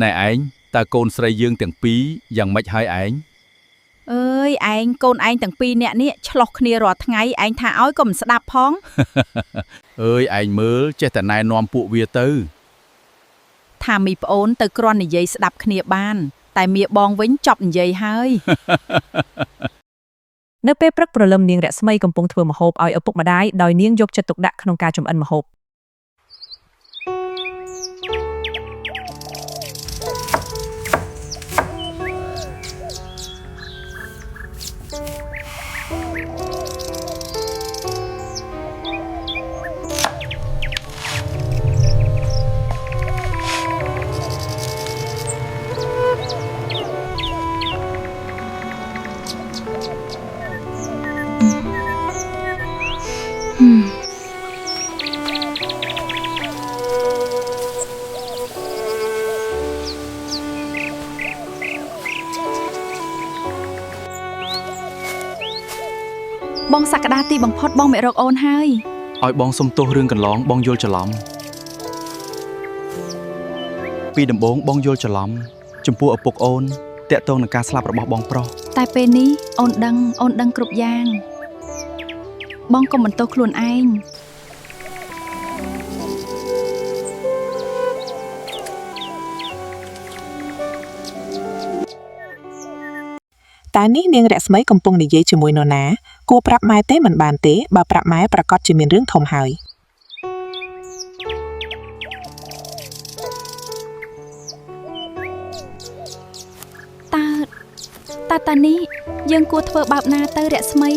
ណែឯងតើកូនស្រីយើងទាំងពីរយ៉ាងម៉េចហើយឯងអើយឯងកូនឯងទាំងពីរនាក់នេះឆ្លោះគ្នារាល់ថ្ងៃឯងថាឲ្យក៏មិនស្ដាប់ផងអើយឯងមើលចេះតែណែនាំពួកវាទៅថាមីប្អូនទៅគ្រាន់និយាយស្ដាប់គ្នាបានតែមៀបងវិញចប់និយាយហើយនៅពេលព្រឹកព្រលឹមនាងរស្មីកំពុងធ្វើម្ហូបឲ្យឪពុកម្ដាយដោយនាងយកចិត្តទុកដាក់ក្នុងការចម្អិនម្ហូបបងសក្តាទីបំផុតបងមិនរកអូនហើយឲ្យបងសុំទោសរឿងកន្លងបងយល់ច្រឡំពីដំបូងបងយល់ច្រឡំចំពោះឪពុកអូនតាក់ទងនឹងការស្លាប់របស់បងប្រុសតែពេលនេះអូនដឹងគ្រប់យ៉ាងបងកុំបន្ទោសខ្លួនឯងតែនេះនាងរស្មីកំពុងនិយាយជាមួយនរណាគួរប្រាប់ម៉ែទេមិនបានទេបើប្រាប់ម៉ែប្រកាសជាមានរឿងធំហើយតើនេះយើងគួរធ្វើបែបណាទៅរស្មី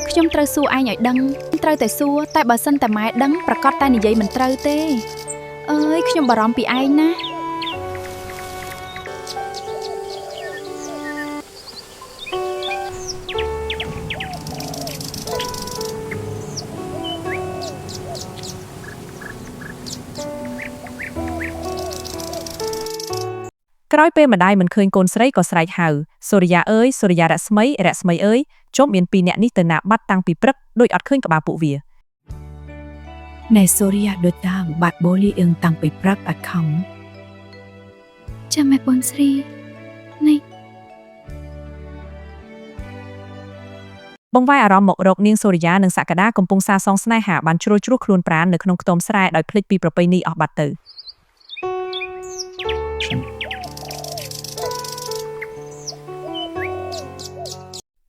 ខ្ញុំត្រូវសួរឯងឲ្យដឹងត្រូវតែសួរតែបើសិនតែម៉ែដឹងប្រកាសតែនិយាយមិនត្រូវទេអើយខ្ញុំបារម្ភពីឯងណាក្រោយពេលម្ដាយមិនឃើញកូនស្រីក៏ស្រែកហៅសូរិយាអើយសូរិយារស្មីអើយចុះមានពីរនាក់នេះទៅណាបាត់តាំងពីព្រឹកដូចអត់ឃើញក្បាលពួកវាណែសូរិយាដូចតាបាត់បូលីអឹងតាំងពីព្រឹកអត់ខំចាំម៉ែបងស្រីណៃបងវាយអារម្មណ៍មករកនាងសូរិយានិងសក្តាកំពុងសាសងស្នេហាបានជ្រុលជ្រោះខ្លួនប្រាណនៅក្នុងខ្ទមស្រែដោយភ្លេចពីប្រពៃណីអស់បាត់ទៅ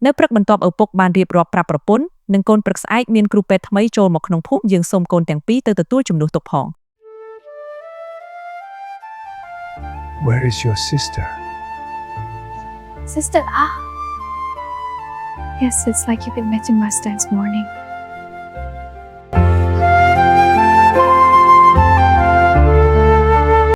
នៅព្រឹកបន្ទាប់ឪពុកបានរៀបរាប់ប្រាប់ប្រពន្ធនិងកូនព្រឹកស្អែកមានគ្រូពេទ្យថ្មីចូលមកក្នុងភូមិយើងសូមកូនទាំងពីរទៅទទួលជំនួសទុកផង Where is your sister? Sister Yes, it's like you've been missing us since morning